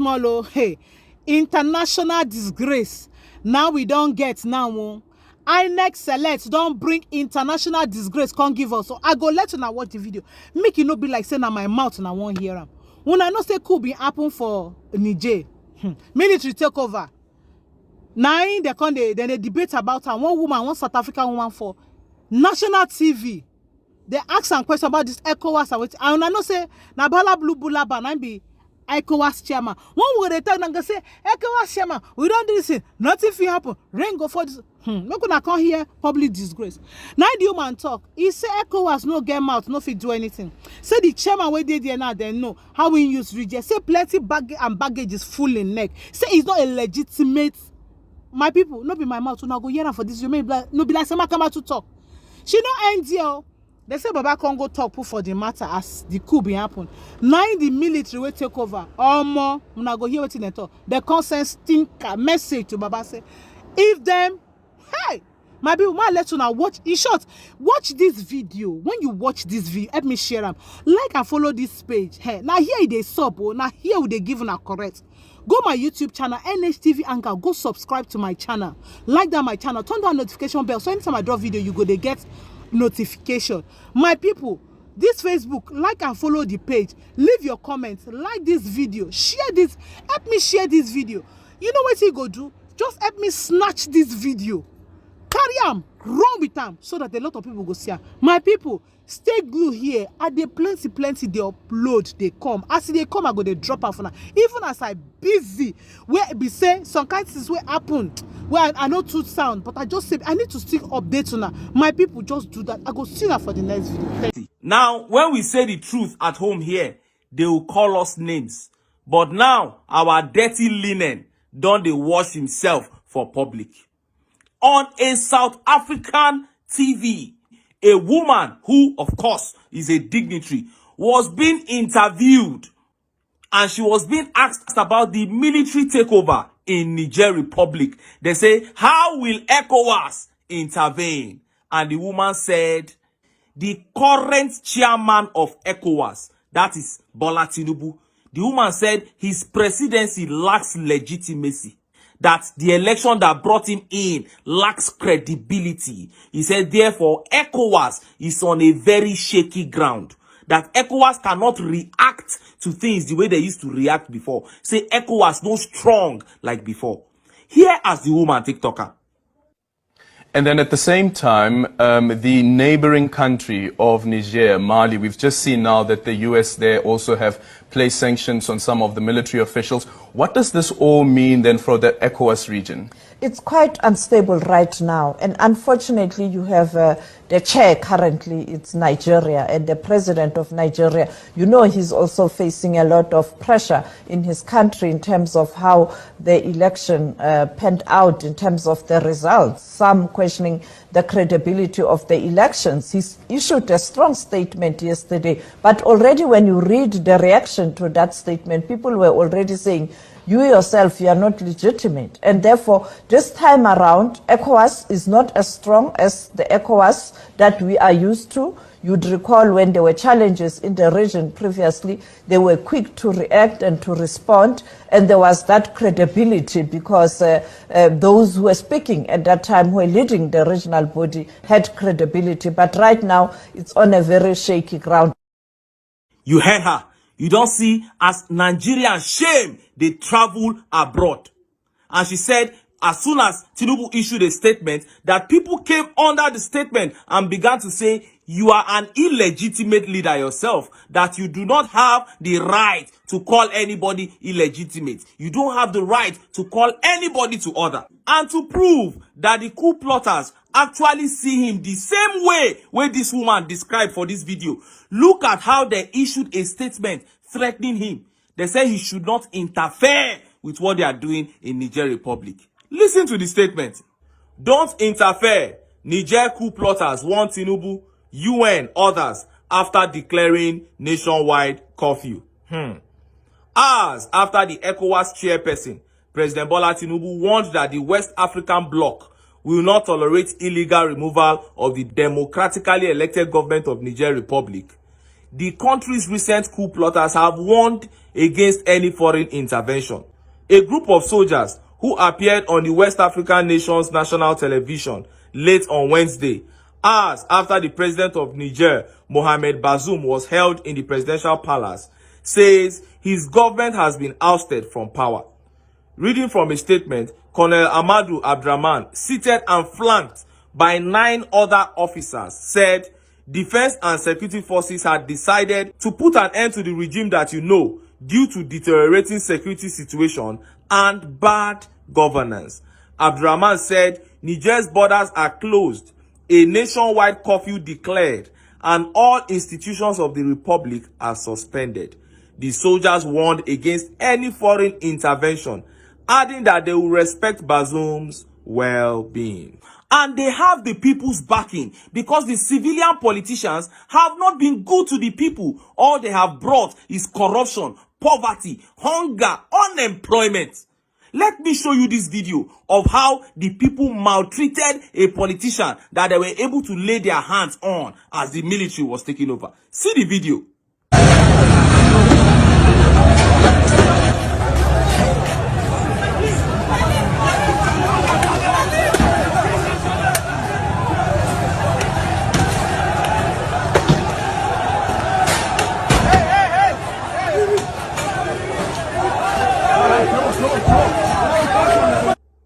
small oh, hey, international disgrace. Now we don't get now. Oh. INEC select don't bring international disgrace, can't give us. So I go let una watch the video. Make it no be like saying na my mouth and I won't hear them. When I know say could be happen for Niger, military takeover. Now they come then they debate about her. One woman, one South African woman for national TV. They ask some question about this ECOWAS and I know say na bala blue bulaba na be ECOWAS chairman. One way they talk and say ECOWAS chairman, we don't do this, nothing fit happen. Rain go for this. Make una come here public disgrace. Now the human talk. He say ECOWAS no get mouth, no fit do anything. Say the chairman wey dey there now, they know how we use reject. Say plenty baggage is full in neck. Say it's not a legitimate. My people, no be my mouth. Una go hear am for this. You may no be like say come out to talk. She no end here. They say Baba Congo talk for the matter as the coup be happen. Now the military will take over. More, una go hear what they talk. The consent stinker message to Baba say, if them, hey, my people, ma let you now watch. In short, watch this video. When you watch this video, help me share them. Like and follow this page. Hey, now here they sub. Oh, now here they give una correct. Go my YouTube channel, NHTV Anchor. Go subscribe to my channel. Like that my channel. Turn on notification bell. So anytime I drop video, you go they get notification. My people, this Facebook, like and follow the page. Leave your comments. Like this video. Share this. Help me share this video. You know what you go do? Just help me snatch this video. Carry am, run with them so that a lot of people go see am. My people, stay glued here. At the plenty they upload, they come. As they come, I go they drop off now. Even as I busy, where be say some kind of things will happen. Where I know too sound, but I just say I need to still update now. My people just do that. I go see that for the next video. Now, when we say the truth at home here, they will call us names. But now, our dirty linen don't they wash himself for public. On a South African TV, a woman who, of course, is a dignitary, was being interviewed and she was being asked about the military takeover in Niger Republic. They say, how will ECOWAS intervene? And the woman said, the current chairman of ECOWAS, that is Bola Tinubu, the woman said his presidency lacks legitimacy. That the election that brought him in lacks credibility. He said, therefore, ECOWAS is on a very shaky ground. That ECOWAS cannot react to things the way they used to react before. Say ECOWAS no strong like before. Here as the woman TikToker. And then at the same time, the neighboring country of Niger, Mali, we've just seen now that the US there also have placed sanctions on some of the military officials. What does this all mean then for the ECOWAS region? It's quite unstable right now. And unfortunately, you have the chair currently, it's Nigeria, and the president of Nigeria, you know, he's also facing a lot of pressure in his country in terms of how the election panned out, in terms of the results. Some questioning the credibility of the elections. He issued a strong statement yesterday, but already when you read the reaction to that statement, people were already saying, you yourself, you are not legitimate. And therefore, this time around, ECOWAS is not as strong as the ECOWAS that we are used to. You'd recall when there were challenges in the region previously, they were quick to react and to respond, and there was that credibility because those who were speaking at that time, who were leading the regional body, had credibility. But right now, it's on a very shaky ground. You heard her. You don't see as Nigerian shame they travel abroad. And she said, as soon as Tinubu issued a statement, that people came under the statement and began to say, you are an illegitimate leader yourself, that you do not have the right to call anybody illegitimate. You don't have the right to call anybody to order. And to prove that the coup plotters actually see him the same way where this woman described for this video, look at how they issued a statement threatening him. They say he should not interfere with what they are doing in Niger Republic. Listen to the statement. Don't interfere. Niger coup plotters want Tinubu, UN, others after declaring nationwide curfew. Hours after the ECOWAS chairperson, President Bola Tinubu warned that the West African bloc will not tolerate illegal removal of the democratically elected government of Niger Republic. the country's recent coup plotters have warned against any foreign intervention. A group of soldiers who appeared on the West African nation's national television late on Wednesday, hours after the president of Niger, Mohamed Bazoum, was held in the presidential palace, says his government has been ousted from power. Reading from a statement, Colonel Amadou Abdraman, seated and flanked by 9 other officers, said defense and security forces had decided to put an end to the regime that you know due to deteriorating security situation and bad governance. Abdraman said Niger's borders are closed, a nationwide curfew declared, and all institutions of the republic are suspended. The soldiers warned against any foreign intervention, adding that they will respect Bazoum's well-being. And they have the people's backing because the civilian politicians have not been good to the people. All they have brought is corruption, poverty, hunger, unemployment. Let me show you this video of how the people maltreated a politician that they were able to lay their hands on as the military was taking over. See the video.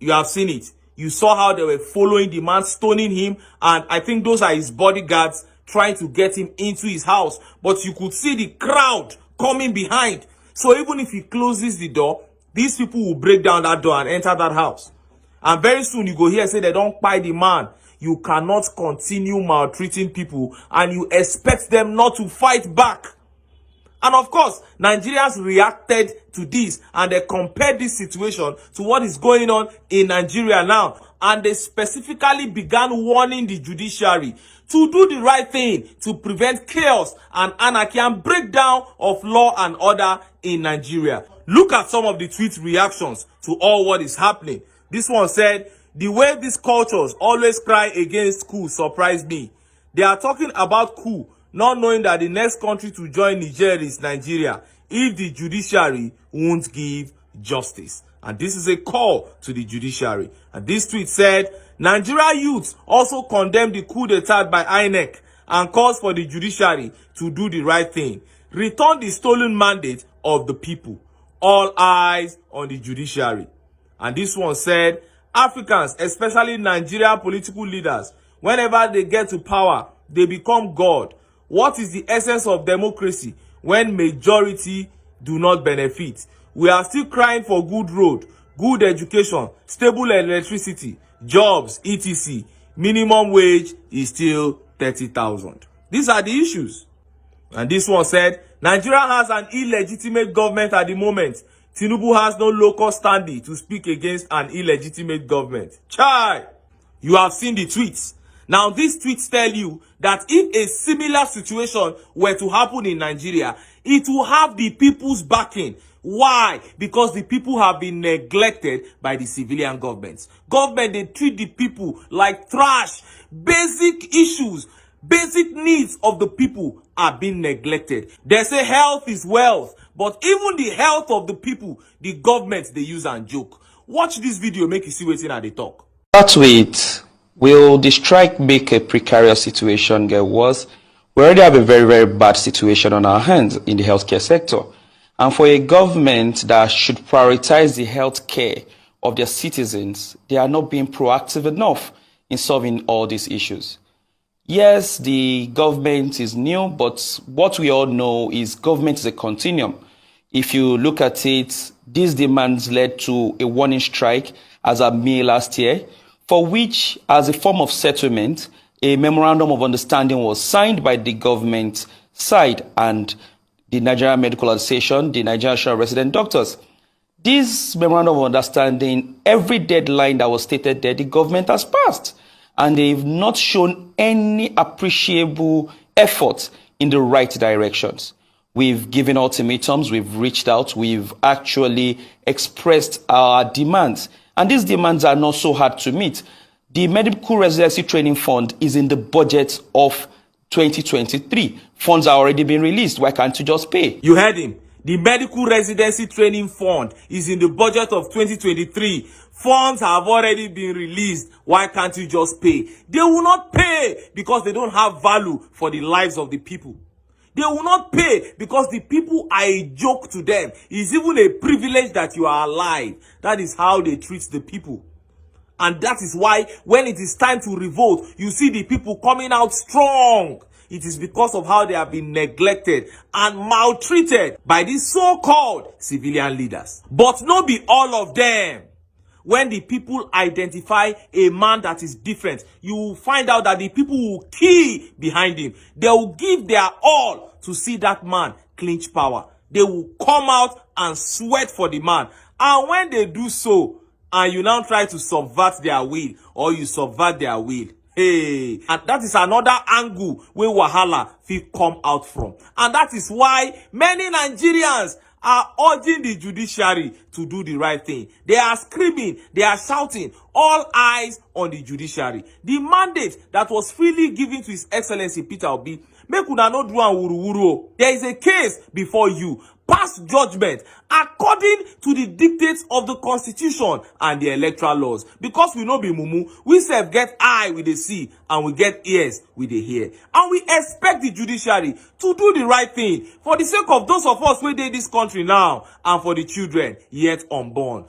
You have seen it. You saw how they were following the man, stoning him, and I think those are his bodyguards trying to get him into his house. But you could see the crowd coming behind. So even if he closes the door, these people will break down that door and enter that house. And very soon you go here and say they don't buy the man. You cannot continue maltreating people and you expect them not to fight back. And of course, Nigerians reacted to this and they compared this situation to what is going on in Nigeria now. And they specifically began warning the judiciary to do the right thing to prevent chaos and anarchy and breakdown of law and order in Nigeria. Look at some of the tweet reactions to all what is happening. This one said, the way these cultures always cry against coup surprised me. They are talking about coup, not knowing that the next country to join Niger is Nigeria if the judiciary won't give justice. And this is a call to the judiciary. And this tweet said, Nigeria youths also condemned the coup d'etat by INEC and calls for the judiciary to do the right thing. Return the stolen mandate of the people. All eyes on the judiciary. And this one said, Africans, especially Nigerian political leaders, whenever they get to power, they become God. What is the essence of democracy when majority do not benefit? We are still crying for good road, good education, stable electricity, jobs, etc. Minimum wage is still 30,000. These are the issues. And this one said, Nigeria has an illegitimate government at the moment. Tinubu has no local standing to speak against an illegitimate government. Chai! You have seen the tweets. Now, these tweets tell you that if a similar situation were to happen in Nigeria, it will have the people's backing. Why? Because the people have been neglected by the civilian governments. Government, they treat the people like trash. Basic issues, basic needs of the people are being neglected. They say health is wealth, but even the health of the people, the government, they use and joke. Watch this video, make you see what's in at the talk. Start with, will the strike make a precarious situation get worse? We already have a very, very bad situation on our hands in the healthcare sector. And for a government that should prioritize the health care of their citizens, they are not being proactive enough in solving all these issues. Yes, the government is new, but what we all know is government is a continuum. If you look at it, these demands led to a warning strike as of May last year, for which, as a form of settlement, a memorandum of understanding was signed by the government side and the Nigerian Medical Association, the Nigerian Resident Doctors. This memorandum of understanding, every deadline that was stated there, the government has passed. And they've not shown any appreciable effort in the right directions. We've given ultimatums, we've reached out, we've actually expressed our demands. And these demands are not so hard to meet. The Medical Residency Training Fund is in the budget of 2023. Funds are already being released. Why can't you just pay? You heard him. The medical residency training fund is in the budget of 2023. Funds have already been released. Why can't you just pay? They will not pay because they don't have value for the lives of the people. They will not pay because the people are a joke to them. It's even a privilege that you are alive. That is how they treat the people. And that is why when it is time to revolt, you see the people coming out strong. It is because of how they have been neglected and maltreated by these so-called civilian leaders. But not be all of them. When the people identify a man that is different, you will find out that the people will key behind him. They will give their all to see that man clinch power. They will come out and sweat for the man. And when they do so, and you now try to subvert their will, or you subvert their will, hey, and that is another angle where wahala will come out from. And that is why many Nigerians are urging the judiciary to do the right thing. They are screaming, they are shouting, all eyes on the judiciary. The mandate that was freely given to His Excellency Peter Obi, make una no do an wuru-wuru. There is a case before you. Pass judgment according to the dictates of the Constitution and the electoral laws. Because we no be mumu, we self get eye with the see and we get ears with the hear. And we expect the judiciary to do the right thing for the sake of those of us who dey this country now and for the children yet unborn.